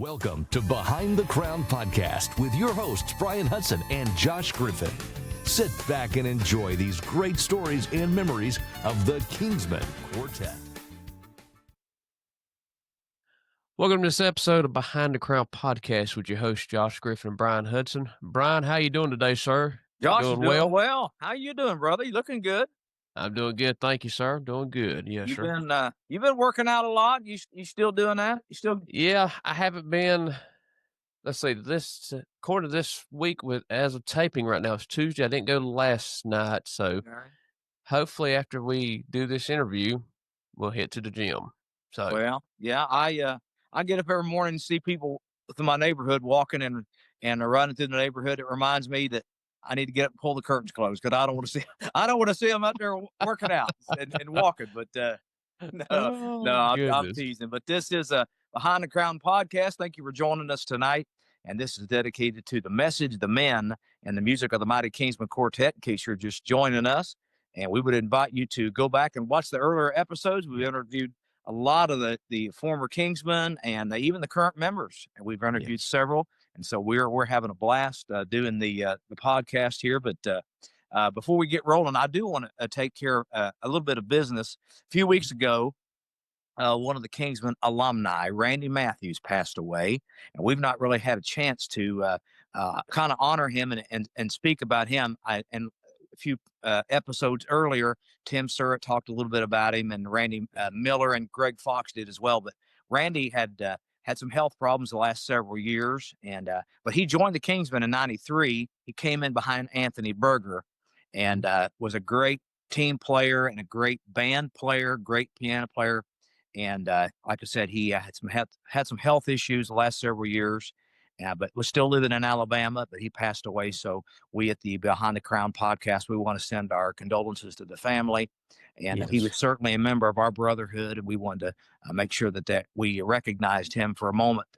Welcome to Behind the Crown Podcast with your hosts, Brian Hudson and Josh Griffin. Sit back and enjoy these great stories and memories of the Kingsmen Quartet. Welcome to this episode of Behind the Crown Podcast with your hosts, Josh Griffin and Brian Hudson. Brian, how you doing today, sir? Josh, doing well. How you doing, brother? You looking good? I'm doing good, thank you, sir. Doing good, yes, sir. You've been working out a lot. You still doing that? You still? Yeah, I haven't been. Let's see. According to this week, as of taping right now, it's Tuesday. I didn't go last night, so hopefully after we do this interview, we'll hit to the gym. So well, yeah, I get up every morning and see people through my neighborhood walking and running through the neighborhood. It reminds me that I need to get up and pull the curtains closed because I don't want to see them out there working out and walking. But I'm teasing. But this is a Behind the Crown podcast. Thank you for joining us tonight. And this is dedicated to the message, the men, and the music of the mighty Kingsmen Quartet. In case you're just joining us, and we would invite you to go back and watch the earlier episodes. We interviewed a lot of the former Kingsmen and even the current members, and we've interviewed several. And so we're having a blast doing the podcast here. But before we get rolling, I do want to take care of a little bit of business. A few weeks ago, one of the Kingsmen alumni, Randy Matthews, passed away, and we've not really had a chance to kind of honor him and speak about him. And a few episodes earlier, Tim Surratt talked a little bit about him, and Randy Miller and Greg Fox did as well. But Randy had some health problems the last several years, but he joined the Kingsmen in '93. He came in behind Anthony Berger, and was a great team player and a great band player, great piano player. And like I said, he had some health issues the last several years, but was still living in Alabama. But he passed away. So we at the Behind the Crown podcast, we want to send our condolences to the family. And he was certainly a member of our brotherhood, and we wanted to make sure that we recognized him for a moment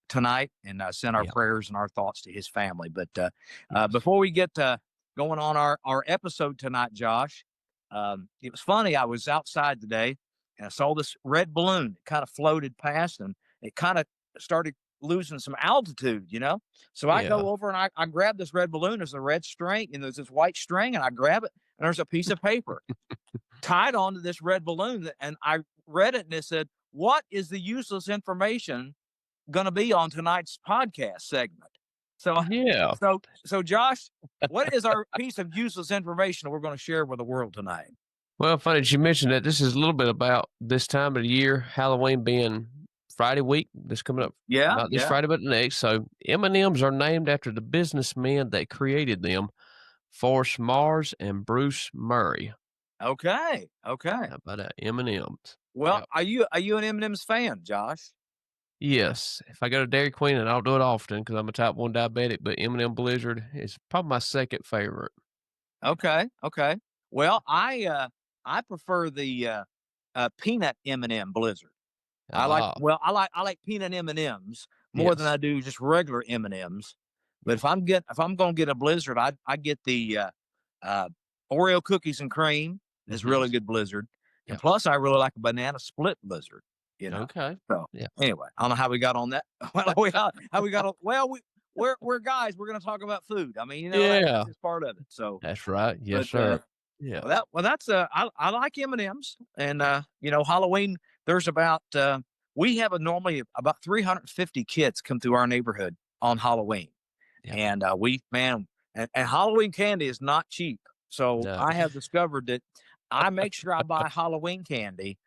tonight, and send our prayers and our thoughts to his family. But before we get going on our episode tonight, Josh, it was funny. I was outside today, and I saw this red balloon. It kind of floated past, and it kind of started losing some altitude, So I go over and I grab this red balloon. There's a red string, and there's this white string, and I grab it, and there's a piece of paper tied onto this red balloon. And I read it, and it said, "What is the useless information going to be on tonight's podcast segment?" So So Josh, what is our piece of useless information we're going to share with the world tonight? Well, funny that you mentioned that. This is a little bit about this time of the year, Halloween being Friday week. This coming up, not this Friday, but the next. So M&Ms are named after the businessmen that created them, Forrest Mars and Bruce Murray. Okay. How about that? M&Ms. Well, are you an M&Ms fan, Josh? Yes. If I go to Dairy Queen, and I don't do it often because I'm a type 1 diabetic, but M&M Blizzard is probably my second favorite. Okay. Well, I prefer the peanut M&M Blizzard. I like peanut M&Ms more than I do just regular M&Ms. But if I'm going to get a Blizzard, I get the Oreo cookies and cream. It's really good Blizzard. And plus, I really like a banana split Blizzard. Okay. So anyway, I don't know how we got on that. How we got on? Well, we're guys. We're going to talk about food. I mean, that's just part of it. So that's right. Yes, sir. I like M&Ms, and Halloween. There's about we have normally about 350 kids come through our neighborhood on Halloween, and and Halloween candy is not cheap. So I have discovered that I make sure I buy Halloween candy.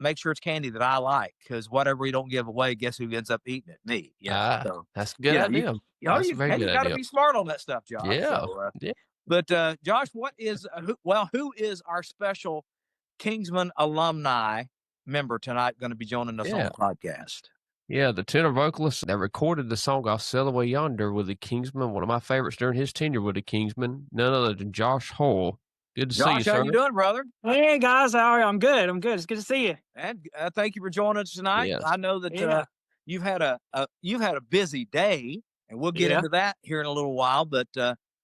Make sure it's candy that I like, because whatever we don't give away, guess who ends up eating it? Me. So, that's a good idea. You got to be smart on that stuff, Josh. But Josh, who is our special Kingsmen alumni member tonight going to be joining us on the podcast? Yeah, the tenor vocalist that recorded the song "I'll Sail Away Yonder" with the Kingsmen, one of my favorites during his tenure with the Kingsmen, none other than Josh Horrell. Good to see you, sir. How you doing, brother? Hey, guys. How are you? I'm good. It's good to see you. And thank you for joining us tonight. Yes. I know that you've had a busy day, and we'll get into that here in a little while. But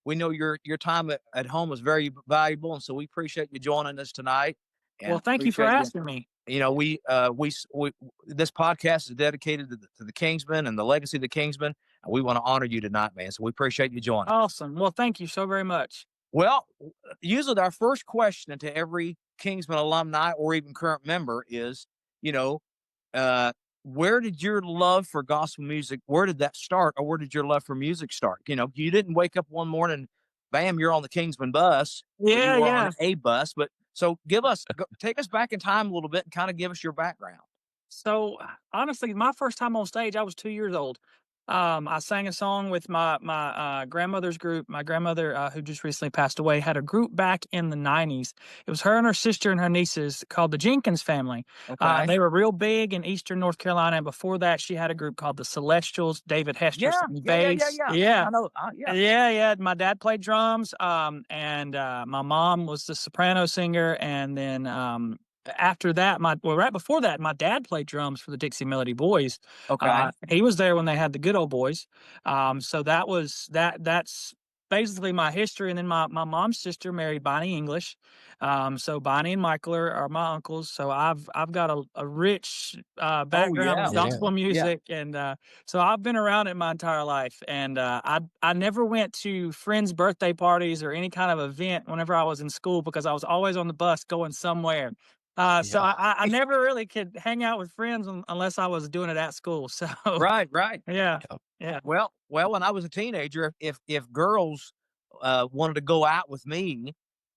we know your time at home is very valuable, and so we appreciate you joining us tonight. Well, thank you for asking me. we this podcast is dedicated to the Kingsmen and the legacy of the Kingsmen, and we want to honor you tonight, man. So we appreciate you joining. Awesome. Well, thank you so very much. Well, usually our first question to every Kingsman alumni or even current member is, where did your love for gospel music, where did that start, or where did your love for music start? You didn't wake up one morning, bam, you're on the Kingsman bus. Yeah, you were on a bus, but so take us back in time a little bit and kind of give us your background. So honestly, my first time on stage, I was 2 years old. I sang a song with my grandmother's group. My grandmother, who just recently passed away, had a group back in the 90s. It was her and her sister and her nieces called the Jenkins family. Okay. They were real big in Eastern North Carolina. And before that, she had a group called the Celestials. David Hester sang bass. Yeah. I know. Yeah. My dad played drums. And my mom was the soprano singer. And then after that, right before that, my dad played drums for the Dixie Melody Boys. Okay. He was there when they had the Good Old Boys. So that's basically my history. And then my mom's sister married Bonnie English. So Bonnie and Michael are my uncles. So I've got a rich background with gospel music. And so I've been around it my entire life. And I never went to friends' birthday parties or any kind of event whenever I was in school because I was always on the bus going somewhere. So I never really could hang out with friends unless I was doing it at school. So Right. yeah. Well, when I was a teenager, if girls wanted to go out with me,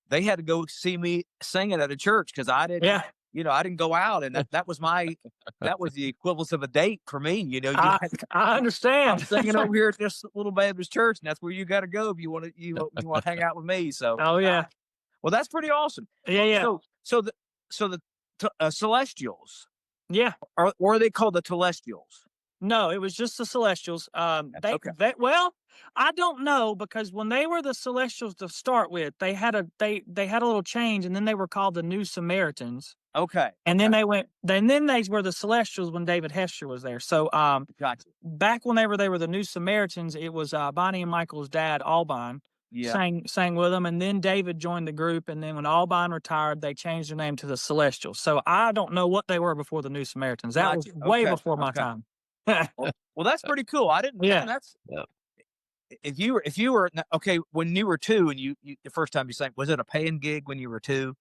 they had to go see me singing at a church because I didn't. Yeah. I didn't go out, and that was the equivalence of a date for me. I understand. I'm singing over here at this little Baptist church, and that's where you got to go if you want to hang out with me. So oh yeah. Well, that's pretty awesome. Yeah. So the Celestials. Yeah. Or are they called the Telestials? No, it was just the Celestials. Well, I don't know because when they were the Celestials to start with, they had a little change, and then they were called the New Samaritans. Okay. And then they were the Celestials when David Hester was there. So gotcha. Back when they were the New Samaritans, it was Bonnie and Michael's dad, Alban. Sang with them, and then David joined the group, and then when Alban retired, they changed their name to the Celestials. So I don't know what they were before the New Samaritans. That was way before my time. well, that's pretty cool. I didn't. Yeah. That's if you were okay when you were 2 and you the first time you sang, was it a paying gig when you were 2?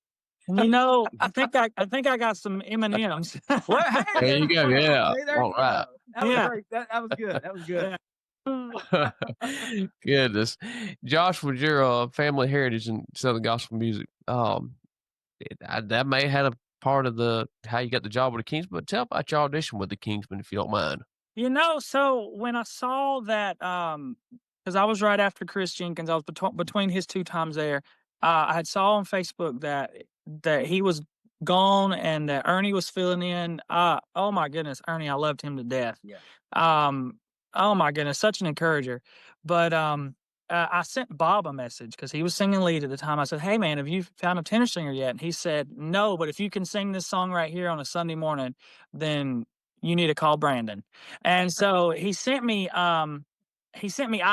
I think I got some M&Ms. Well, hey, there you go. Yeah. Hey, All right. That was great. That was good. That was good. Goodness, Josh, with your family heritage in Southern gospel music, that may have had a part of how you got the job with the Kingsmen. But tell about your audition with the Kingsmen, if you don't mind. So when I saw that, because I was right after Chris Jenkins, I was between his 2 times there. I had saw on Facebook that he was gone and that Ernie was filling in. Oh my goodness, Ernie, I loved him to death. Yeah. Oh my goodness, such an encourager. But I sent Bob a message because he was singing lead at the time. I said, "Hey man, have you found a tenor singer yet?" And he said, "No, but if you can sing this song right here on a Sunday morning, then you need to call Brandon." And so he sent me "I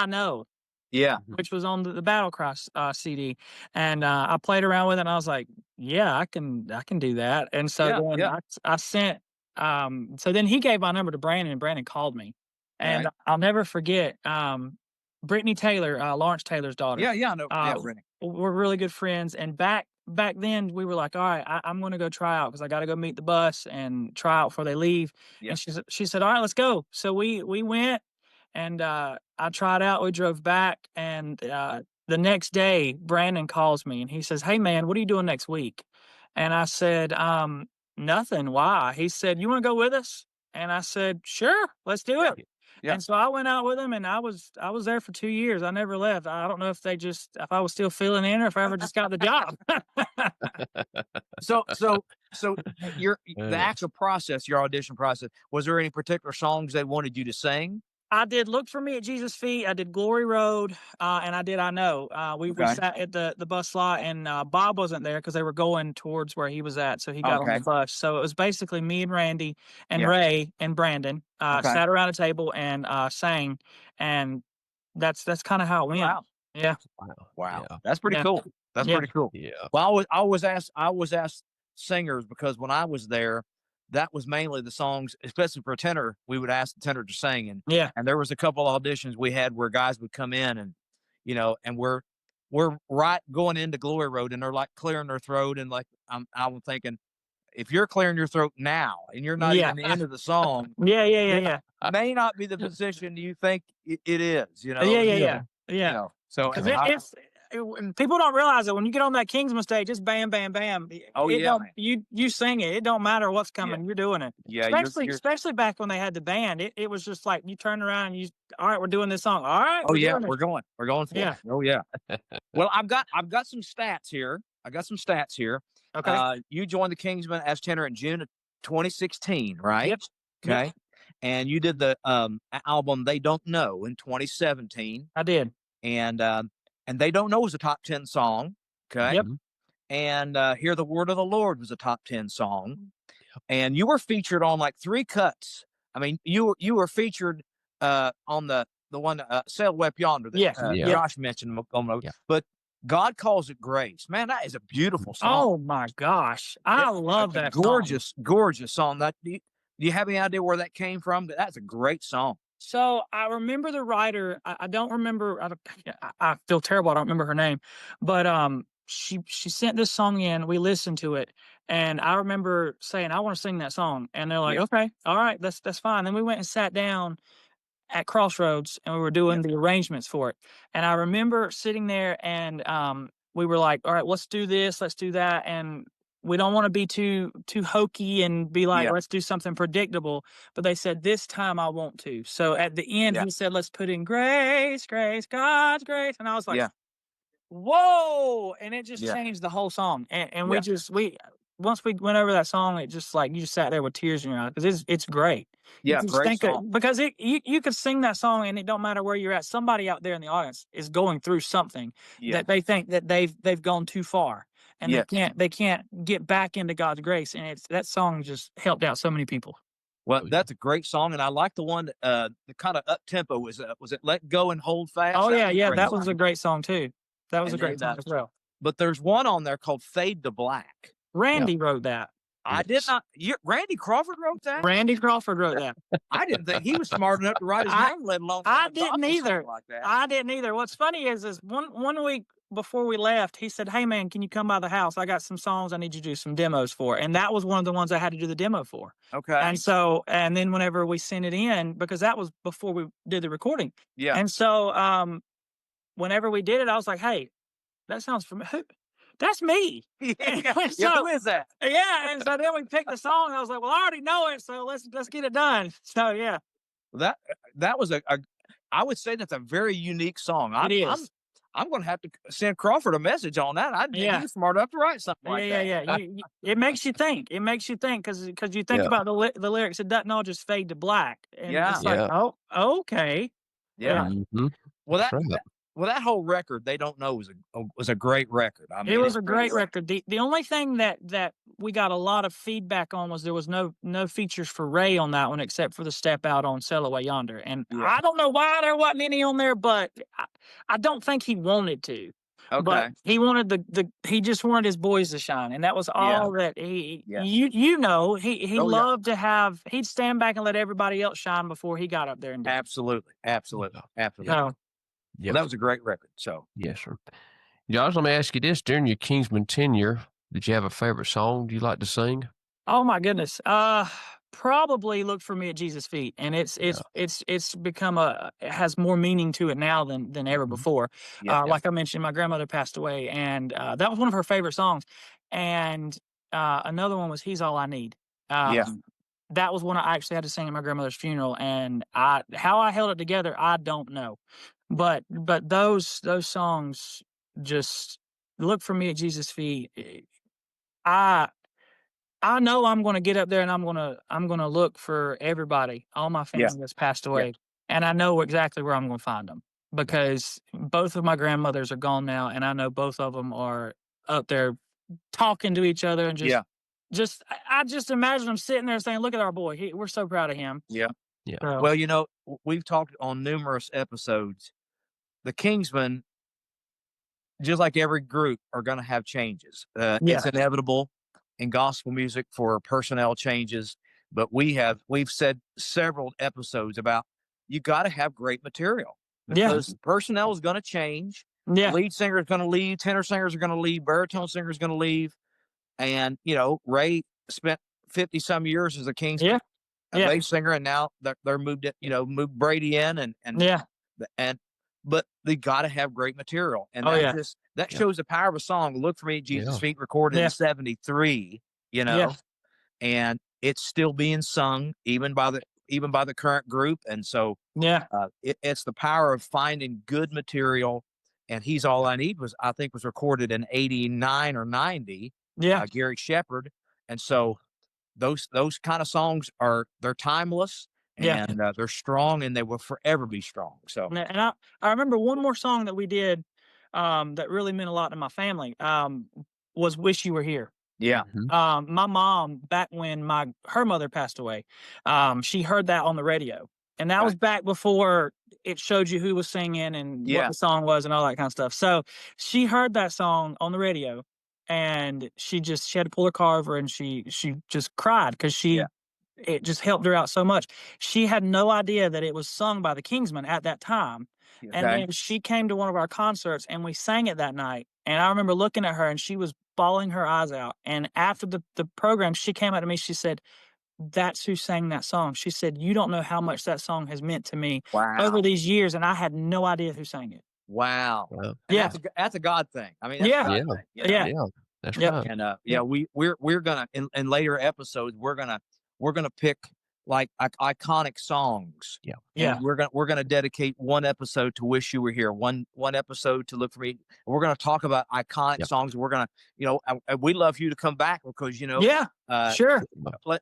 Know." Yeah. Which was on the Battle Cry CD. And I played around with it, and I was like, yeah, I can do that. And so I sent so then he gave my number to Brandon, and Brandon called me. And I'll never forget Brittany Taylor, Lawrence Taylor's daughter. Yeah, I know. Brittany. We're really good friends. And back then we were like, all right, I'm going to go try out because I got to go meet the bus and try out before they leave. Yeah. And she said, all right, let's go. So we went, and I tried out. We drove back, and the next day Brandon calls me and he says, "Hey man, what are you doing next week?" And I said, nothing. Why? He said, "You want to go with us?" And I said, "Sure, let's do it." Yeah. And so I went out with him, and I was there for 2 years. I never left. I don't know if I was still filling in or if I ever just got the job. So the actual process, your audition process, was there any particular songs they wanted you to sing? I did Look for Me at Jesus' Feet. I did Glory Road, and I did I Know. We sat at the bus lot, and Bob wasn't there because they were going towards where he was at, so he got on the bus. So it was basically me and Randy and Ray and Brandon sat around a table and sang, and that's kind of how it went. Wow. Yeah. Wow. Yeah. That's pretty cool. That's pretty cool. Yeah. Well, I was asked singers because when I was there, that was mainly the songs, especially for a tenor. We would ask the tenor to sing, and Yeah. and there was a couple auditions we had where guys would come in, and and we're right going into Glory Road, and they're like clearing their throat, and like I'm thinking, if you're clearing your throat now and you're not even into the song, yeah. may not be the position you think it is. Yeah. So Because people don't realize that when you get on that Kingsman stage, it's bam, bam, bam. You sing it. It don't matter what's coming. You're doing it. Yeah. Especially back when they had the band. It was just like you turn around and all right, we're doing this song. All right. We're going for it. Oh yeah. Well, I've got some stats here. Okay. You joined the Kingsmen as tenor in June of 2016, right? Yep. Okay. Yep. And you did the album They Don't Know in 2017. I did. And They Don't Know was a top 10 song. Okay. Yep. And Hear the Word of the Lord was a top 10 song. Yep. And you were featured on like 3 cuts. I mean, you were featured on the one Away Yonder that Josh mentioned. But God Calls It Grace. Man, that is a beautiful song. Oh my gosh. I love that gorgeous song. Do you have any idea where that came from? That's a great song. So I remember the writer. I don't remember. I feel terrible. I don't remember her name, but she sent this song in. We listened to it, and I remember saying, "I want to sing that song." And they're like, "Okay, all right, that's fine." Then we went and sat down at Crossroads, and we were doing the arrangements for it. And I remember sitting there, and we were like, "All right, let's do this, let's do that," and we don't want to be too hokey and be like, let's do something predictable. But they said, this time I want to. So at the end, he said, let's put in grace, grace, God's grace. And I was like, whoa. And it just changed the whole song. And once we went over that song, it just like, you just sat there with tears in your eyes because it's great. Yeah, great song. Because you could sing that song and it don't matter where you're at. Somebody out there in the audience is going through something that they think that they've gone too far. And they can't get back into God's grace, and that song just helped out so many people. Well, that's a great song, and I like the one the kind of up tempo was it Let Go and Hold Fast? Oh that was a great song too. That was a great song as well. But there's one on there called Fade to Black. Randy wrote that. I did not. Randy Crawford wrote that. Randy Crawford wrote that. I didn't think he was smart enough to write his name, let alone. I didn't either. I didn't either. What's funny is one week before we left, he said, "Hey man, can you come by the house? I got some songs I need you to do some demos for." And that was one of the ones I had to do the demo for. Okay. And then whenever we sent it in, because that was before we did the recording. Yeah. And so whenever we did it, I was like, "Hey, that sounds familiar. That's me." So, who is that? Yeah. And so then we picked the song. And I was like, "Well, I already know it, so let's get it done." So yeah. That was I would say that's a very unique song. It is. I'm going to have to send Crawford a message on that. I think he's smart enough to write something like that. Yeah. It makes you think. It makes you think because you think about the lyrics. It doesn't all just fade to black. And it's like, oh, okay. Yeah. Mm-hmm. Well, that whole record, They Don't Know, was a great record. I mean, it was a great record. The only thing that we got a lot of feedback on was there was no features for Ray on that one except for the step out on Away Yonder. And I don't know why there wasn't any on there, but I don't think he wanted to. Okay. But he wanted he just wanted his boys to shine, and that was all that he. Yeah. He loved to have. He'd stand back and let everybody else shine before he got up there and did. Absolutely. So, well, that was a great record. So yes, sir. Josh, let me ask you this: during your Kingsman tenure, did you have a favorite song you like to sing? Oh my goodness. Probably Look for Me at Jesus' Feet. And it's become it has more meaning to it now than ever before. Like I mentioned, my grandmother passed away, and that was one of her favorite songs. And another one was He's All I Need. That was one I actually had to sing at my grandmother's funeral, and how I held it together, I don't know. But those songs, just Look for Me at Jesus' Feet. I know I'm going to get up there and I'm going to look for everybody, all my family that's passed away, and I know exactly where I'm going to find them because both of my grandmothers are gone now, and I know both of them are up there talking to each other and I just imagine them sitting there saying, "Look at our boy. We're so proud of him." Yeah. So, well, we've talked on numerous episodes. The Kingsmen, just like every group, are going to have changes. It's inevitable. in gospel music for personnel changes, but we've said several episodes about you got to have great material because personnel is going to change. Yeah. Lead singer is going to leave, tenor singers are going to leave, baritone singer is going to leave. And, you know, Ray spent 50 some years as a Kingsmen bass singer, and now they're moved Brady in but they got to have great material. And that shows the power of a song. Look for Me, Jesus' Feet, recorded in 73, you know, and it's still being sung even by the current group. And so it's the power of finding good material. And He's All I Need was recorded in 89 or 90. Gary Shepard. And so those kind of songs they're timeless and they're strong, and they will forever be strong. So, and I remember one more song that we did that really meant a lot to my family was Wish You Were Here. Yeah. My mom, back when her mother passed away, she heard that on the radio. And that was back before it showed you who was singing and what the song was and all that kind of stuff. So she heard that song on the radio, and she had to pull her car over, and she just cried because it just helped her out so much. She had no idea that it was sung by the Kingsmen at that time. Okay. And then she came to one of our concerts, and we sang it that night. And I remember looking at her, and she was bawling her eyes out. And after the program, she came up to me. She said, "That's who sang that song." She said, "You don't know how much that song has meant to me over these years." And I had no idea who sang it. Wow. Yeah. That's a God thing. I mean, that's a God thing, That's right. And we're gonna in later episodes we're gonna pick like iconic songs. And we're gonna dedicate one episode to Wish You Were Here, one episode to Look for Me. And we're gonna talk about iconic songs. We're gonna, we love you to come back because sure.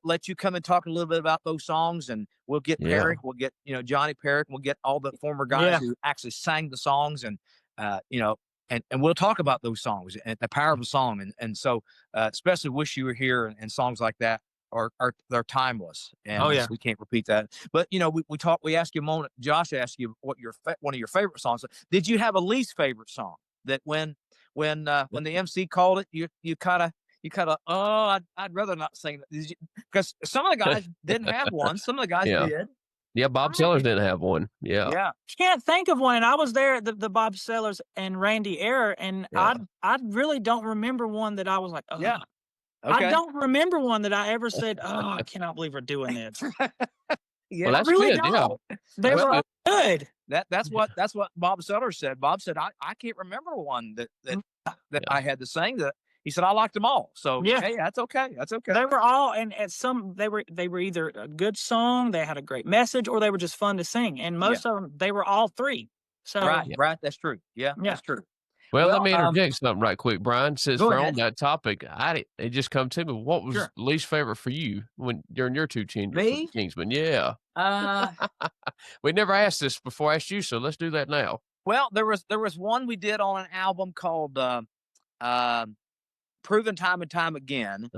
Let you come and talk a little bit about those songs, and we'll get Perrick, we'll get Johnny Perrick, we'll get all the former guys who actually sang the songs, and and we'll talk about those songs and the power of a song, and so especially Wish You Were Here and songs like that they're timeless, and we can't repeat that. But we asked you a moment. Josh asked you what one of your favorite songs. Did you have a least favorite song that when the MC called it, you kind of I'd rather not sing that, because some of the guys didn't have one. Some of the guys did. Yeah, Bob Sellers didn't have one. Yeah. Can't think of one. And I was there at the Bob Sellers and Randy Error, and I really don't remember one that I was like, oh. Okay. I don't remember one that I ever said, "Oh, I cannot believe we're doing this." Well, that's really good. Don't. They were good. That's what Bob Sellers said. Bob said, I can't remember one that I had to sing. That he said I liked them all. So hey, that's okay. That's okay. They were all, and at some they were either a good song, they had a great message, or they were just fun to sing. And most of them, they were all three. So right, that's true. Yeah, that's true. Well, let me interject something right quick, Brian. Since we're on that topic, it just come to me. What was least favorite for you during your two tenures with Kingsmen? Yeah. We never asked this before I asked you, so let's do that now. Well, there was one we did on an album called Proven Time and Time Again,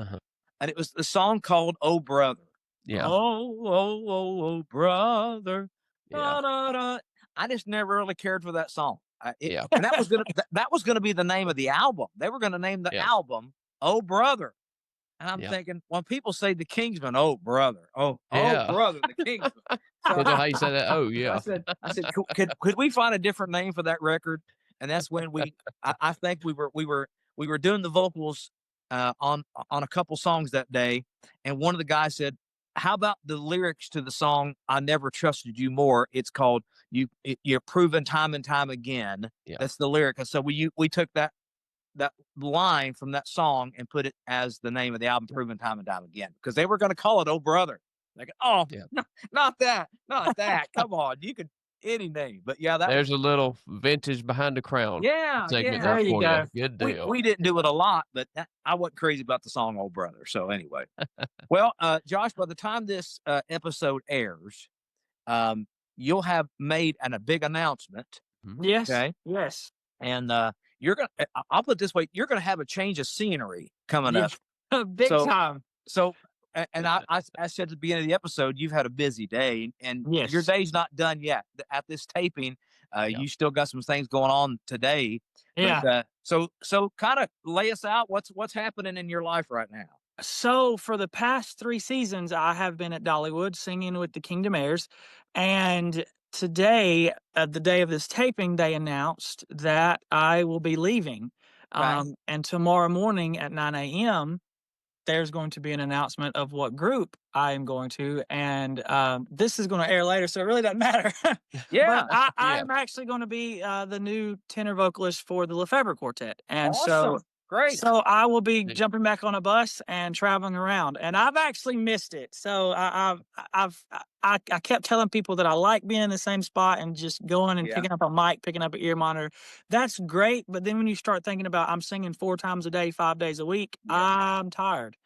and it was the song called "Oh Brother." Yeah. Oh brother. Yeah. Da, da, da. I just never really cared for that song. And that was gonna be the name of the album. They were gonna name the album "Oh Brother," and I'm thinking, when people say the Kingsmen, "Oh brother," oh brother, the Kingsmen. So, how you say that? Oh yeah. I said, could we find a different name for that record? And that's when I think we were doing the vocals on a couple songs that day, and one of the guys said, "How about the lyrics to the song I Never Trusted You More?" It's called "You're Proven Time and Time Again." That's the lyric. And so we took that line from that song and put it as the name of the album, "Proven Time and Time Again," because they were going to call it "Oh Brother." Like, no, not that. Come on, you could any name. But there's a little vintage Behind the Crown. Segment there you go. Good deal. We didn't do it a lot, but I wasn't crazy about the song "Oh Brother." So anyway, well, Josh, by the time this episode airs, you'll have made a big announcement. Yes. Okay. Yes. And you're gonna. I'll put it this way: you're gonna have a change of scenery coming up. Big time. So. And I said at the beginning of the episode, you've had a busy day, and your day's not done yet. At this taping, you still got some things going on today. Yeah. But, so kind of lay us out what's happening in your life right now. So for the past 3 seasons, I have been at Dollywood singing with the Kingdom Heirs, and today, the day of this taping, they announced that I will be leaving. Right. And tomorrow morning at 9 a.m., there's going to be an announcement of what group I am going to, and this is going to air later, so it really doesn't matter. Yeah. But I'm actually going to be the new tenor vocalist for the LeFevre Quartet, and Awesome. Great. so I will be jumping back on a bus and traveling around, and I've actually missed it. So I kept telling people that I like being in the same spot and just going and picking up a mic, picking up an ear monitor. That's great, but then when you start thinking about I'm singing 4 times a day, 5 days a week, I'm tired.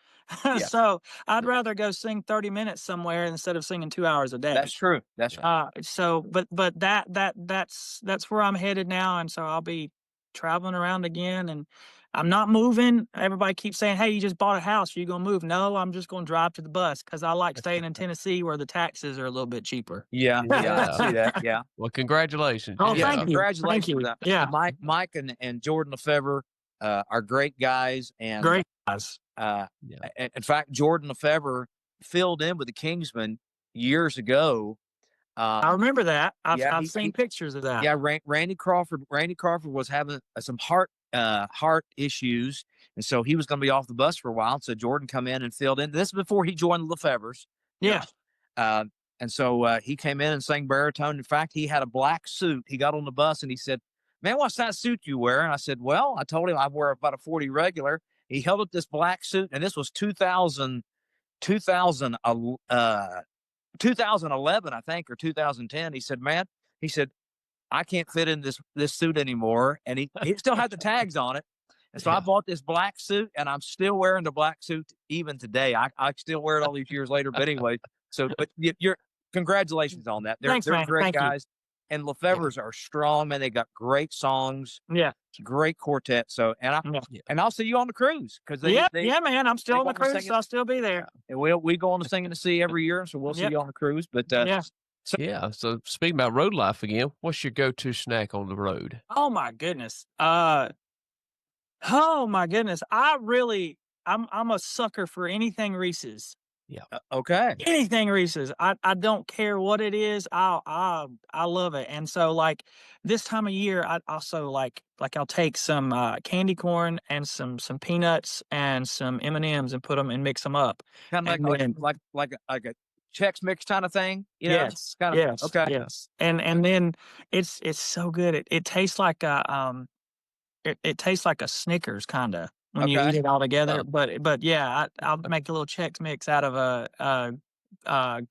So I'd rather go sing 30 minutes somewhere instead of singing 2 hours a day. That's true. That's true. So, but that's where I'm headed now, and so I'll be traveling around again, and I'm not moving. Everybody keeps saying, "Hey, you just bought a house. Are you gonna move?" No, I'm just gonna drive to the bus because I like staying in Tennessee where the taxes are a little bit cheaper. Yeah. I see that. Yeah. Well, congratulations. Oh, thank you. Congratulations. Thank you. For that. Yeah. Mike and Jordan LeFevre are great guys. And Great guys. in fact, Jordan LeFevre filled in with the Kingsmen years ago. I remember that. I've seen pictures of that. Yeah, Randy Crawford was having some heart issues, and so he was going to be off the bus for a while. So Jordan come in and filled in. This is before he joined the LeFevres. Yeah. And so he came in and sang baritone. In fact, he had a black suit. He got on the bus and he said, "Man, what's that suit you wear?" And I said, "Well," I told him I wear about a 40 regular. He held up this black suit, and this was 2011, I think, or 2010. He said, "Man," he said, "I can't fit in this suit anymore." And he still had the tags on it. And so I bought this black suit, and I'm still wearing the black suit even today. I still wear it all these years later. But anyway, but you're congratulations on that. They're great guys. And LeFevre's are strong, man. They got great songs. Yeah. Great quartet. So, and I'll see you on the cruise because man. I'm still on the cruise, so I'll still be there. And we go on the Singing to Sea every year, so we'll see you on the cruise. But So speaking about road life again, what's your go-to snack on the road? Oh my goodness. I'm a sucker for anything Reese's. Yeah. Okay. Anything Reese's. I don't care what it is. I love it. And so like this time of year, I also like I'll take some candy corn and some peanuts and some M&Ms and put them and mix them up. Kind of like a Chex Mix kind of thing. Yes. Yes. Okay. Yes. And then it's so good. It tastes like it tastes like a Snickers kind of when you eat it all together. But yeah, I'll make a little Chex Mix out of a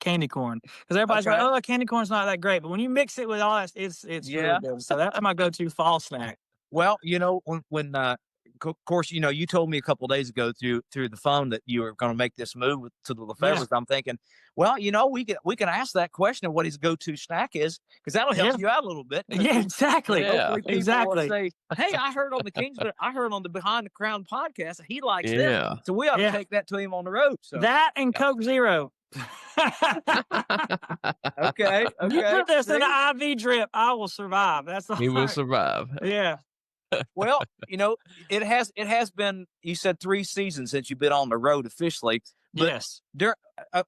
candy corn because everybody's like, "Oh, candy corn's not that great," but when you mix it with all that, it's really good. So that's my go-to fall snack. Well, when of course, you told me a couple of days ago through the phone that you were going to make this move to the LeFevres. I'm thinking, well, we can ask that question of what his go-to snack is because that'll help you out a little bit. Yeah, exactly. Exactly. Say, "Hey, I heard on the Kingsmen, I heard on the Behind the Crown podcast, he likes this, so we ought to take that to him on the road." So that and Coke Zero. Okay. You put this in an IV drip, I will survive. He will survive. Yeah. Well, it has been, you said 3 seasons since you've been on the road officially. But yes.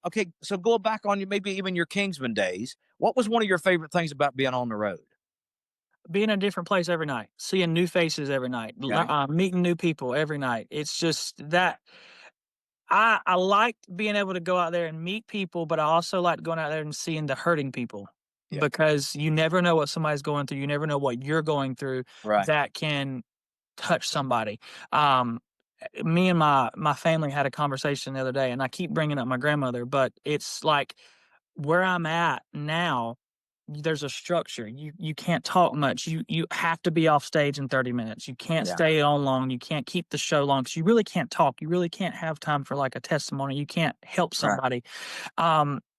Okay. So go back on maybe even your Kingsman days. What was one of your favorite things about being on the road? Being in a different place every night, seeing new faces every night, meeting new people every night. It's just that I liked being able to go out there and meet people, but I also like going out there and seeing the hurting people. Yeah. Because you never know what somebody's going through. You never know what you're going through that can touch somebody. Me and my family had a conversation the other day, and I keep bringing up my grandmother, but it's like where I'm at now, there's a structure. You can't talk much. You have to be off stage in 30 minutes. You can't stay on long. You can't keep the show long because you really can't talk. You really can't have time for like a testimony. You can't help somebody.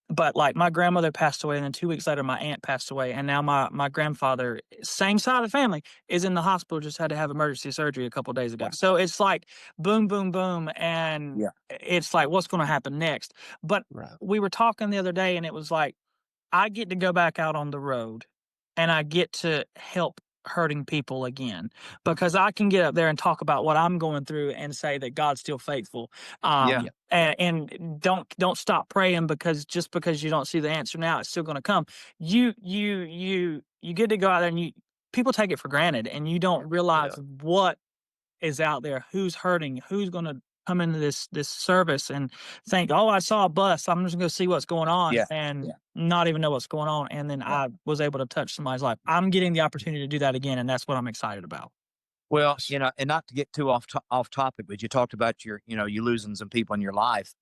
But like my grandmother passed away, and then 2 weeks later, my aunt passed away. And now my grandfather, same side of the family, is in the hospital, just had to have emergency surgery a couple of days ago. Wow. So it's like boom, boom, boom. And it's like, what's going to happen next? But we were talking the other day, and it was like, I get to go back out on the road, and I get to help hurting people again, because I can get up there and talk about what I'm going through and say that God's still faithful. And don't stop praying, because just because you don't see the answer now, it's still going to come. You get to go out there, and people take it for granted, and you don't realize what is out there, who's hurting, who's going to come into this service and think, oh, I saw a bus, I'm just going to see what's going on, and not even know what's going on. And then I was able to touch somebody's life. I'm getting the opportunity to do that again, and that's what I'm excited about. Well, and not to get too off topic, but you talked about you losing some people in your life.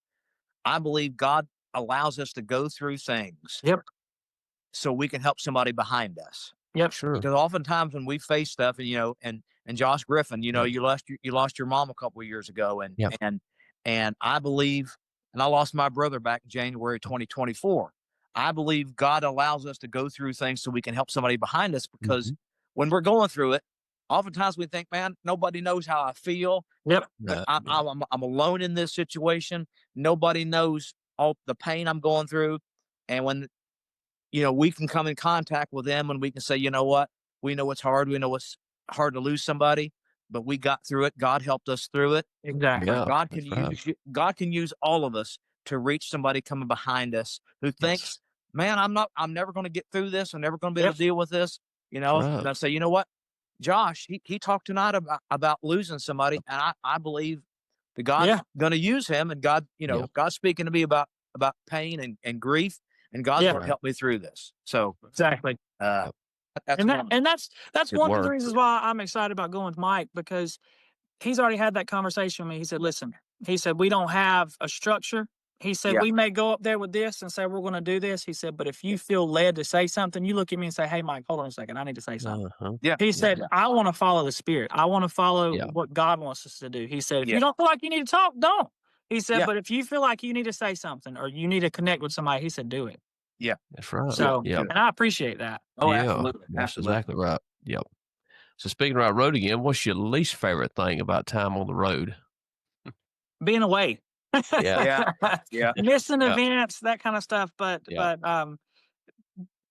I believe God allows us to go through things so we can help somebody behind us. Yep, sure. Because oftentimes when we face stuff, and Josh Griffin, you lost your mom a couple of years ago, and I believe, and I lost my brother back in January 2024. I believe God allows us to go through things so we can help somebody behind us, because when we're going through it, oftentimes we think, man, nobody knows how I feel. Yep. I'm alone in this situation. Nobody knows all the pain I'm going through. And when we can come in contact with them, and we can say, you know what? We know it's hard. We know it's hard to lose somebody, but we got through it. God helped us through it. Exactly. Yeah, God can use all of us to reach somebody coming behind us who thinks, man, I'm never going to get through this. I'm never going to be able to deal with this. And I say, you know what? Josh, he talked tonight about losing somebody. And I believe that God's going to use him, and God, God's speaking to me about pain and grief. And God's going to help me through this. So exactly. That's one of the reasons why I'm excited about going with Mike, because he's already had that conversation with me. He said, listen, we don't have a structure. He said, we may go up there with this and say, we're going to do this. He said, but if you feel led to say something, you look at me and say, hey, Mike, hold on a second. I need to say something. He said, I want to follow the Spirit. I want to follow what God wants us to do. He said, if you don't feel like you need to talk, don't. He said, but if you feel like you need to say something, or you need to connect with somebody, he said, do it. Yeah, that's right. So, and I appreciate that. Oh, absolutely. That's exactly right. Yep. So speaking of road again, what's your least favorite thing about time on the road? Being away. Yeah. Missing events, that kind of stuff. But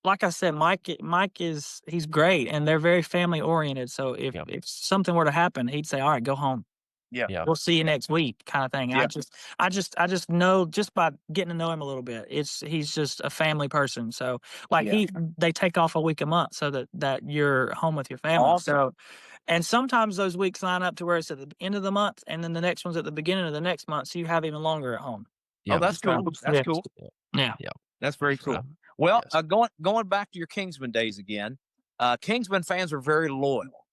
like I said, Mike he's great, and they're very family oriented. So if something were to happen, he'd say, all right, go home. Yeah. We'll see you next week, kind of thing. Yeah. I just know, just by getting to know him a little bit, he's just a family person. So they take off a week a month so that you're home with your family. Awesome. So, and sometimes those weeks line up to where it's at the end of the month, and then the next one's at the beginning of the next month. So you have even longer at home. Yeah. Oh, that's cool. That's cool. Yeah. That's very cool. Well, going back to your Kingsman days again, Kingsman fans are very loyal,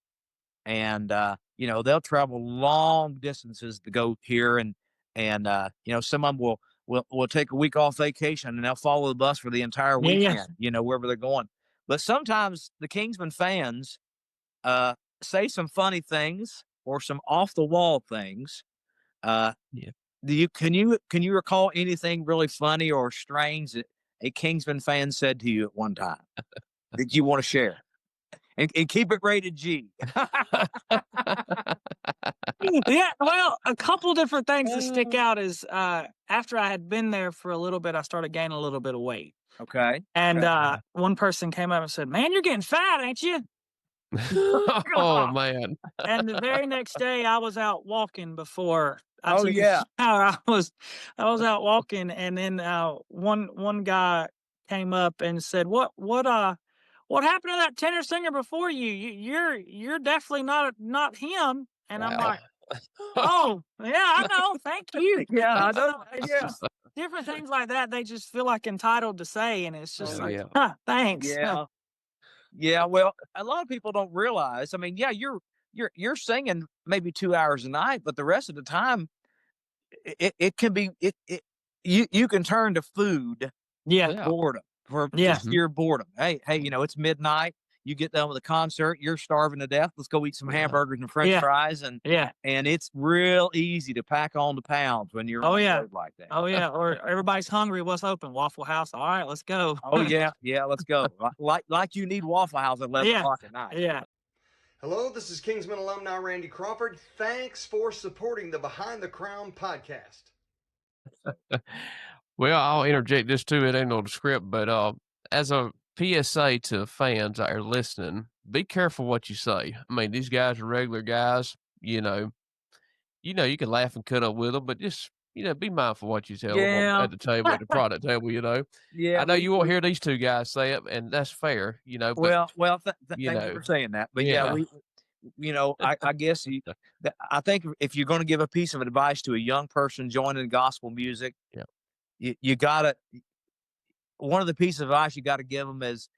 and they'll travel long distances to go here, and some of them will take a week off vacation, and they'll follow the bus for the entire weekend, wherever they're going. But sometimes the Kingsman fans say some funny things or some off the wall things. Can you recall anything really funny or strange that a Kingsman fan said to you at one time that you want to share? And keep it rated G. Yeah, well, a couple different things that stick out is after I had been there for a little bit, I started gaining a little bit of weight. Okay. And one person came up and said, man, you're getting fat, ain't you? Oh, man. And the very next day, I was out walking before. I was out walking, and then one guy came up and said, what happened to that tenor singer before you? You're definitely not him. And I'm like, oh yeah, I know. Thank you. Yeah, I know. Just different things like that. They just feel like entitled to say, and it's just thanks. Yeah. Yeah. Well, a lot of people don't realize. I mean, you're singing maybe 2 hours a night, but the rest of the time, it can be you can turn to food. Boredom. For just sheer boredom. Hey, it's midnight. You get done with the concert, you're starving to death. Let's go eat some hamburgers and French fries, and it's real easy to pack on the pounds when you're on the road like that. Oh yeah, or everybody's hungry. What's open? Waffle House. All right, let's go. Oh yeah, let's go. Like you need Waffle House at 11 o'clock at night. Yeah. Hello, this is Kingsman alumni Randy Crawford. Thanks for supporting the Behind the Crown podcast. Well, I'll interject this too. It ain't no script, but as a PSA to fans that are listening, be careful what you say. I mean, these guys are regular guys, you can laugh and cut up with them, but just, be mindful what you tell them at the table, at the product table, Yeah, I know you won't hear these two guys say it, and that's fair, but thank you for saying that. But I guess I think if you're going to give a piece of advice to a young person joining gospel music, you gotta, one of the pieces of advice you got to give them is,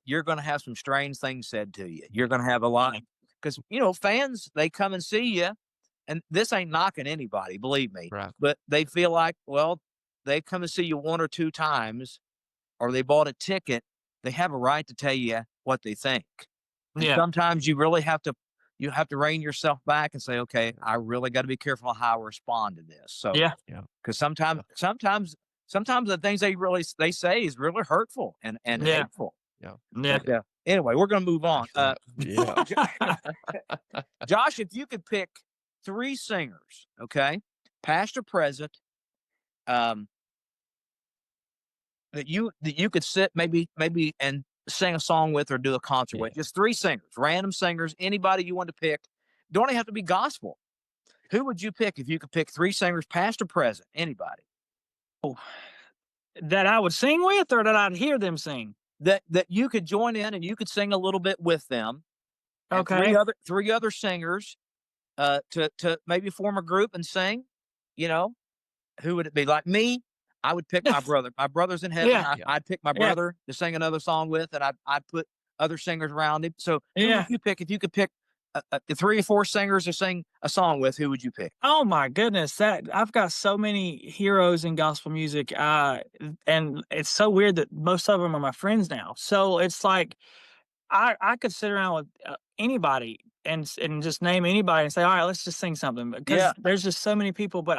you're going to have some strange things said to you. You're going to have a lot, because fans, they come and see you, and this ain't knocking anybody, believe me, right. But they feel like, well, they come and see you one or two times, or they bought a ticket. They have a right to tell you what they think. And sometimes you really have to rein yourself back and say, okay, I really got to be careful how I respond to this. So because sometimes the things they say is really hurtful and hateful. Anyway, we're going to move on. Josh, if you could pick 3 singers, okay, past or present, that you could sit maybe and sing a song with or do a concert with, just 3 singers, random singers, anybody you want to pick. Don't even have to be gospel. Who would you pick if you could pick 3 singers, past or present? Anybody. That I would sing with, or that I'd hear them sing? That you could join in and you could sing a little bit with them. Okay. 3 other singers, to maybe form a group and sing. Who would it be? Like me, I would pick my brother. My brother's in heaven. I'd pick my brother to sing another song with, and I'd put other singers around him. So who would you pick if you could pick 3 or 4 singers to sing a song with? Who would you pick? Oh my goodness, I've got so many heroes in gospel music, and it's so weird that most of them are my friends now. So it's like I could sit around with anybody and just name anybody and say, all right, let's just sing something, because there's just so many people. But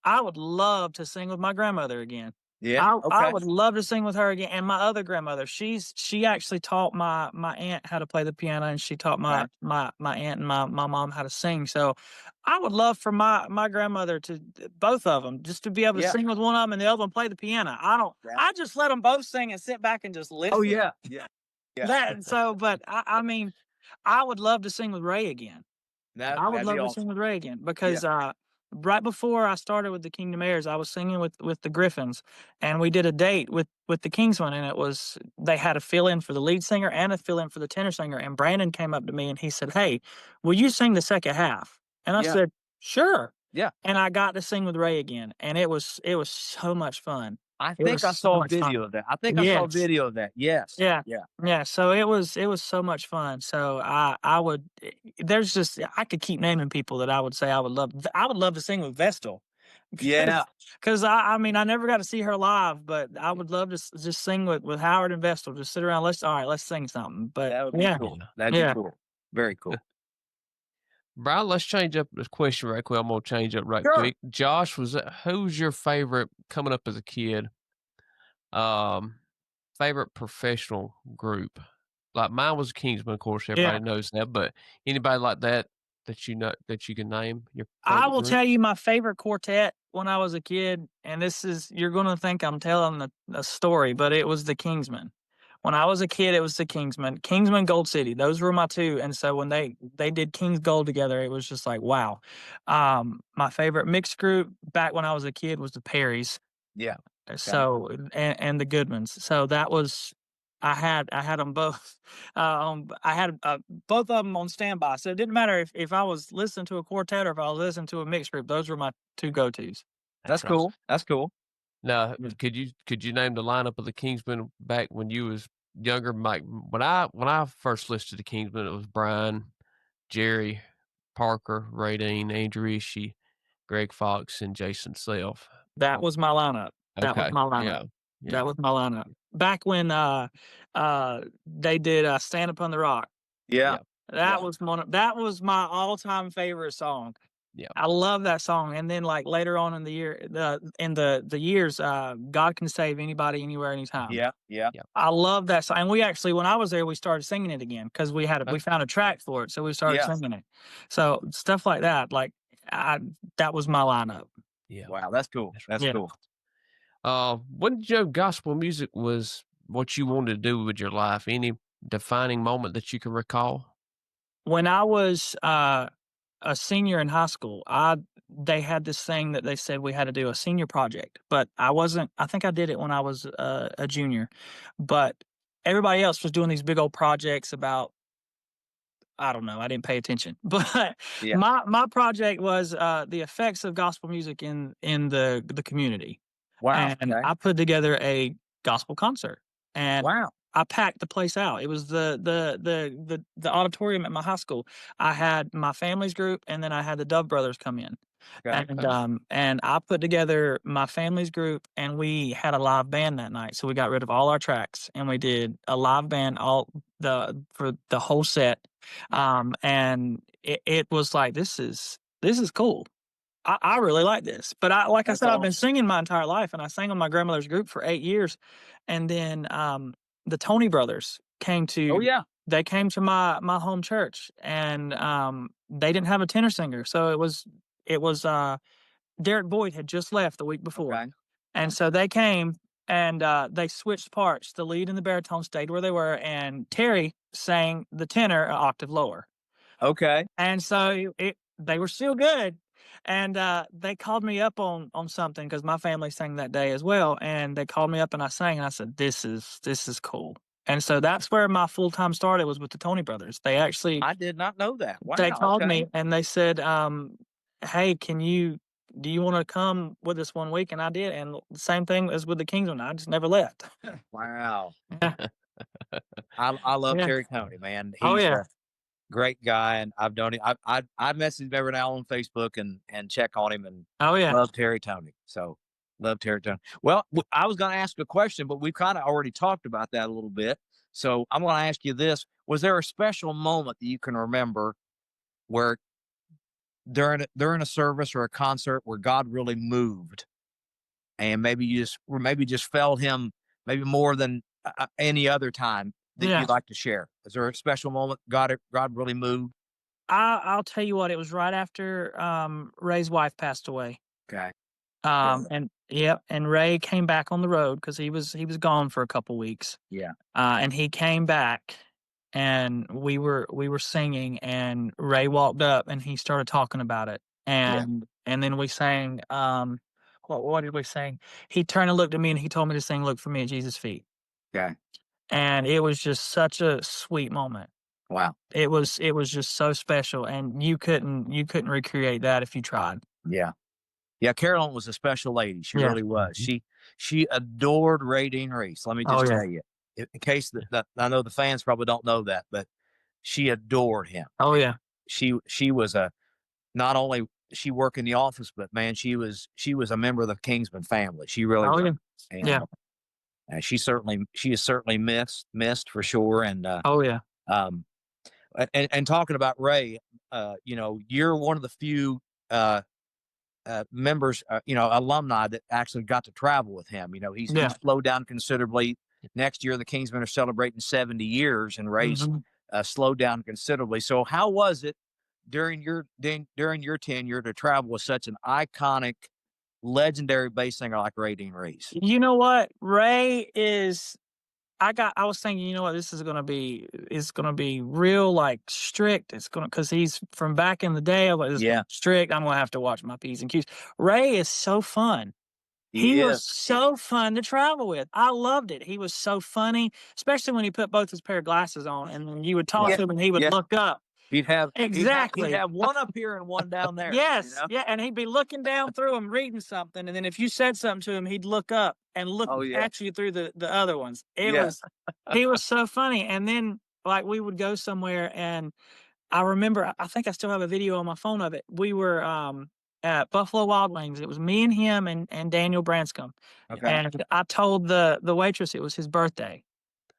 I would love to sing with my grandmother again. I would love to sing with her again. And my other grandmother, she actually taught my aunt how to play the piano, and she taught my aunt and my mom how to sing. So I would love for my grandmother to, both of them, just to be able to sing with one of them and the other one play the piano. I just let them both sing and sit back and just listen. Oh yeah. But I mean, I would love to sing with Ray again. I would love to sing with Ray again, because right before I started with the Kingdom Heirs, I was singing with the Griffins, and we did a date with the Kingsmen, and they had a fill-in for the lead singer and a fill-in for the tenor singer, and Brandon came up to me and he said, "Hey, will you sing the second half?" And I said, "Sure." Yeah. And I got to sing with Ray again, and it was so much fun. I think I saw a video of that. I saw a video of that. Yes. Yeah. So it was so much fun. So I would, I could keep naming people that I would say I would love to sing with Vestal. Yeah. Because I mean, I never got to see her live, but I would love to just sing with Howard and Vestal. Just sit around. Let's sing something. But that would be cool. That'd be cool. Very cool. Brian, let's change up this question right quick. I'm going to change up right quick. Josh, who's your favorite coming up as a kid? Favorite professional group? Like mine was Kingsmen, of course, everybody knows that, but anybody like that you know that you can name? I will tell you my favorite quartet when I was a kid, and you're going to think I'm telling a story, but it was the Kingsmen. When I was a kid, it was the Kingsmen Gold City. Those were my 2. And so when they did King's Gold together, it was just like, wow. My favorite mixed group back when I was a kid was the Perrys. Yeah. So, and the Goodmans. So that was, I had them both. I had both of them on standby. So it didn't matter if I was listening to a quartet or if I was listening to a mixed group. Those were my 2 go-tos. That's cool. That's cool. Now, could you name the lineup of the Kingsmen back when you was younger, Mike? When I first listened to the Kingsmen, it was Brian, Jerry, Parker, Ray Dean, Andrew Ishii, Greg Fox, and Jason Self. That was my lineup. That was my lineup. Yeah. That was my lineup. Back when they did Stand Upon the Rock. Yeah. That was my all-time favorite song. Yeah. I love that song. And then like later on in the year, in the years, God Can Save Anybody, Anywhere, Anytime. Yeah. I love that song. And we actually, when I was there, we started singing it again because we found a track for it. So we started singing it. So stuff like that, that was my lineup. Yeah. Wow. That's cool. That's cool. When did you know gospel music was what you wanted to do with your life? Any defining moment that you can recall? When I was a senior in high school, they had this thing that they said we had to do a senior project, but I think I did it when I was a junior, but everybody else was doing these big old projects about, I don't know, I didn't pay attention, but my project was the effects of gospel music in the community. Wow. And I put together a gospel concert, and I packed the place out. It was the auditorium at my high school. I had my family's group, and then I had the Dove Brothers come in. And I put together my family's group, and we had a live band that night. So we got rid of all our tracks, and we did a live band for the whole set. And it was like, this is cool. I really like this. But I said, I've been singing my entire life, and I sang on my grandmother's group for 8 years. And then the Tony brothers came to they came to my home church, and they didn't have a tenor singer. So it was Derek Boyd had just left the week before. Okay. And so they came, and they switched parts. The lead and the baritone stayed where they were, and Terry sang the tenor an octave lower. Okay. And so they were still good. And they called me up on something, because my family sang that day as well. And they called me up, and I sang, and I said, this is cool. And so that's where my full time started, was with the Tony brothers. I did not know that. Wow. They called me, and they said, hey, do you want to come with us one week? And I did. And the same thing as with the Kingsmen. I just never left. Wow. Yeah. I love Terry Tony, man. He's a great guy, and I've known him. I message him every now on Facebook and check on him, and love Terry Tony. So love Terry Tony. Well, I was going to ask a question, but we've kind of already talked about that a little bit. So I'm going to ask you this: was there a special moment that you can remember where during a service or a concert where God really moved, and maybe you just felt Him maybe more than any other time that you'd like to share? Is there a special moment God really moved? I'll tell you what, it was right after Ray's wife passed away. Okay. And Ray came back on the road, because he was gone for a couple weeks. Yeah. And he came back, and we were singing, and Ray walked up, and he started talking about it. And then we sang, what did we sing? He turned and looked at me, and he told me to sing "Look for Me at Jesus' Feet." Okay. And it was just such a sweet moment. Wow. It was just so special, and you couldn't recreate that if you tried. Yeah. Yeah, Carolyn was a special lady. She really was. She adored Ray Dean Reese. Let me just tell you, in case that I know the fans probably don't know that, but she adored him. Oh yeah. She was not only she worked in the office, but man, she was a member of the Kingsman family. She really was. Yeah. And she is certainly missed for sure. And and talking about Ray, you're one of the few members, alumni that actually got to travel with him. He's slowed down considerably. Next year, the Kingsmen are celebrating 70 years, and Ray's slowed down considerably. So, how was it during your tenure to travel with such an iconic, legendary bass singer like Ray Dean Reese? You know what, Ray is. I was thinking, you know what, it's going to be real, like, strict. Because he's from back in the day. I was like, strict. I'm going to have to watch my P's and Q's. Ray is so fun. He was so fun to travel with. I loved it. He was so funny, especially when he put both his pair of glasses on, and when you would talk to him, and he would look up. He'd have one up here and one down there. Yes, and he'd be looking down through them, reading something, and then if you said something to him, he'd look up and look at you through the other ones. He was so funny. And then, like, we would go somewhere, and I remember, I think I still have a video on my phone of it. We were at Buffalo Wild Wings. It was me and him and Daniel Branscombe. Okay. And I told the waitress it was his birthday.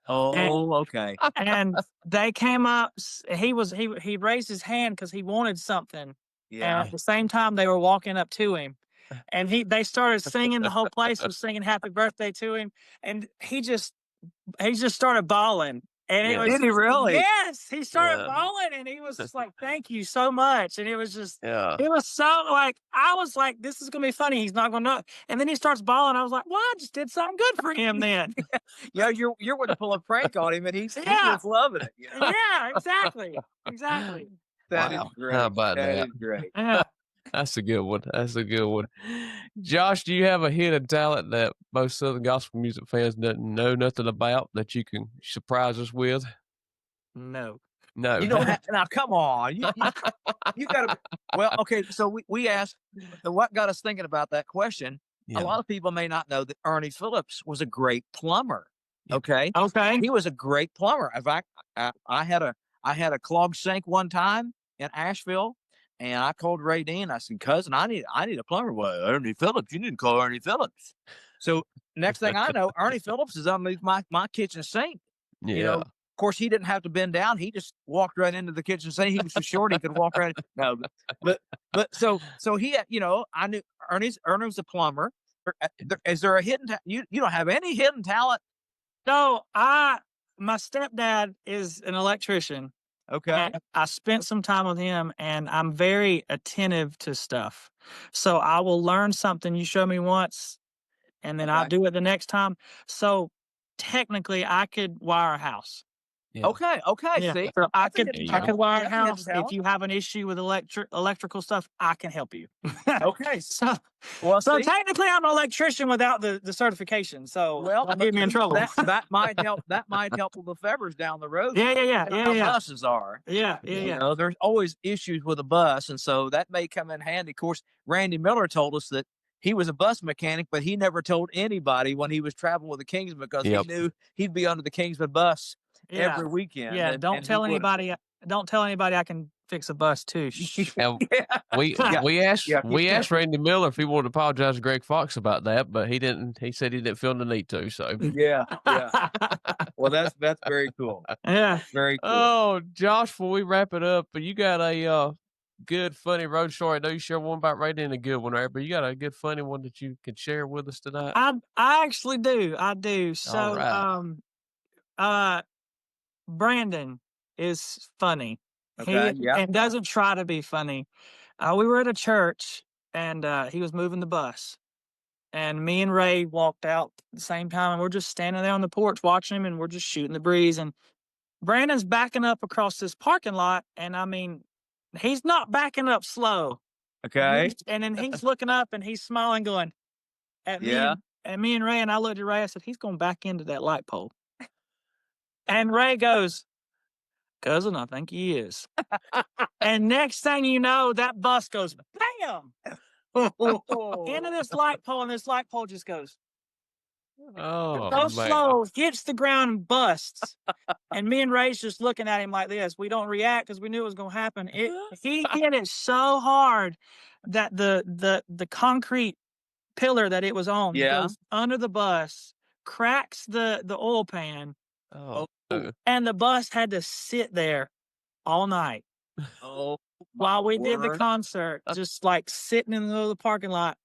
Okay. And they came up. He raised his hand because he wanted something. Yeah. And at the same time, they were walking up to him, and they started singing. The whole place was singing "Happy Birthday" to him, and he just started bawling. And it was, did he really? Yes, he started bawling, and he was just like, "Thank you so much." And it was just, it was so like, I was like, "This is gonna be funny. He's not gonna know." And then he starts bawling. I was like, "Well, I just did something good for him then." Yeah, you're going to pull a prank on him, and he was loving it. You know? Yeah, exactly. That is great. How about that? That is great. Yeah. That's a good one. That's a good one. Josh, do you have a hidden talent that most Southern gospel music fans doesn't know nothing about that you can surprise us with? No. No. You know, now come on. You got to. Well, okay. So we asked, what got us thinking about that question? Yeah. A lot of people may not know that Ernie Phillips was a great plumber. Okay. Okay. He was a great plumber. In fact, I had a clogged sink one time in Asheville. And I called Ray Dean. I said, "Cousin, I need a plumber." "Well, Ernie Phillips, you didn't call Ernie Phillips." So next thing I know, Ernie Phillips is underneath my kitchen sink. Yeah. You know, of course, he didn't have to bend down. He just walked right into the kitchen sink. He was so short he could walk right. No, but so he, you know, I knew Ernie's a plumber. Is there a hidden? You don't have any hidden talent? No, my stepdad is an electrician. Okay. I spent some time with him, and I'm very attentive to stuff. So I will learn something you show me once, and then I'll do it the next time. So technically, I could wire a house. Yeah. Okay. Yeah. See, So I could wire a That's a hidden house. If talent. you have an issue with electrical stuff, I can help you. Okay. So see? technically, I'm an electrician without the certification. So don't get me in trouble. That might help. That might help with LeFevre's down the road. Yeah. Buses are. Yeah. You know, there's always issues with a bus, and so that may come in handy. Of course, Randy Miller told us that he was a bus mechanic, but he never told anybody when he was traveling with the Kingsmen because he knew he'd be under the Kingsmen bus every weekend. Yeah, don't tell anybody. Don't tell anybody I can fix a bus too. We asked Randy Miller if he wanted to apologize to Greg Fox about that, but he didn't. He said he didn't feel the need to. So yeah. Well, that's very cool. Yeah, very cool. Oh, Josh, before we wrap it up, you got a good, funny road story. I know you share one about Randy and a good one, right? But you got a good, funny one that you can share with us tonight. I actually do. I do. So, Brandon is funny. Okay, and doesn't try to be funny. We were at a church, and he was moving the bus, and me and Ray walked out at the same time, and we're just standing there on the porch watching him, and we're just shooting the breeze. And Brandon's backing up across this parking lot, and I mean, he's not backing up slow. Okay. And then he's looking up, and he's smiling, going at me, and me and Ray. And I looked at Ray. I said, "He's going back into that light pole." And Ray goes, "Cousin, I think he is." And next thing you know, that bus goes bam into this light pole, and this light pole just goes so slow, hits the ground and busts. And me and Ray's just looking at him like this. We don't react because we knew it was going to happen. He hit it so hard that the concrete pillar that it was on goes under the bus, cracks the oil pan. And the bus had to sit there all night while we did the concert, just like sitting in the middle of the parking lot.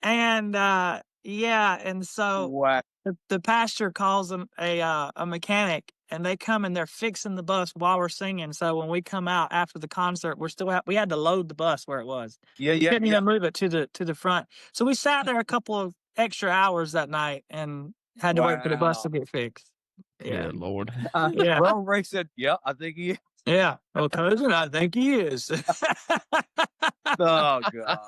And and so the pastor calls them a mechanic, and they come and they're fixing the bus while we're singing. So when we come out after the concert, we had to load the bus where it was. Couldn't even move it to the front. So we sat there a couple of extra hours that night and had to wait for the bus to get fixed. Yeah, Lord. Well, Ray said, I think he is. Yeah. Well, cousin, I think he is. Oh, God.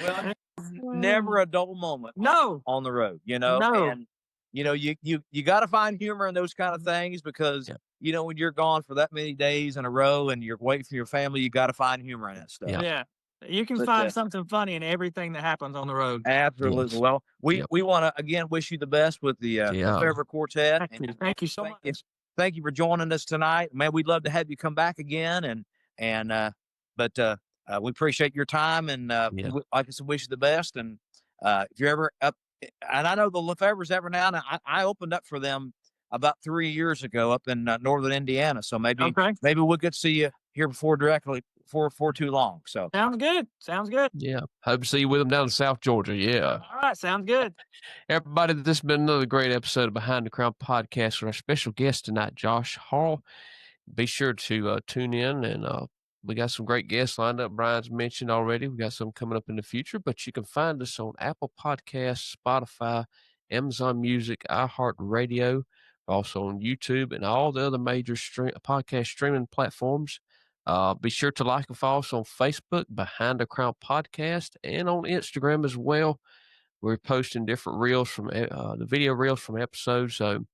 Well, never a dull moment. No. On the road, you know? No. And, you know, you got to find humor in those kind of things because, you know, when you're gone for that many days in a row and you're waiting for your family, you got to find humor in that stuff. Yeah. You can find something funny in everything that happens on the road. Absolutely. Yes. Well, we want to, again, wish you the best with the LeFevre Quartet. Thank you so much. Thank you for joining us tonight. Man, we'd love to have you come back again. But we appreciate your time. And like I said, wish you the best. And if you're ever up, and I know the LeFevres every now and then, I opened up for them about 3 years ago up in northern Indiana. So maybe we'll get to see you here before directly for too long. So sounds good. Sounds good. Yeah. Hope to see you with them down in South Georgia. Yeah. All right. Sounds good. Everybody, this has been another great episode of Behind the Crown Podcast with our special guest tonight, Josh Horrell. Be sure to tune in, and we got some great guests lined up. Brian's mentioned already. We got some coming up in the future, but you can find us on Apple Podcasts, Spotify, Amazon Music, iHeartRadio, also on YouTube and all the other major podcast streaming platforms. Be sure to like and follow us on Facebook, Behind the Crown Podcast, and on Instagram as well. We're posting different reels from the video reels from episodes. So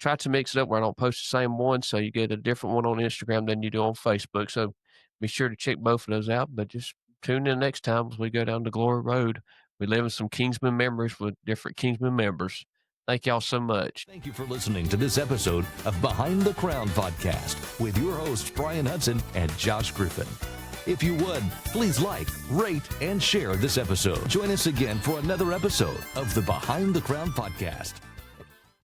try to mix it up where I don't post the same one, so you get a different one on Instagram than you do on Facebook. So be sure to check both of those out. But just tune in next time as we go down the Glory Road. We live in some Kingsmen memories with different Kingsmen members. Thank y'all so much. Thank you for listening to this episode of Behind the Crown Podcast with your hosts, Brian Hudson and Josh Griffin. If you would, please like, rate, and share this episode. Join us again for another episode of the Behind the Crown Podcast.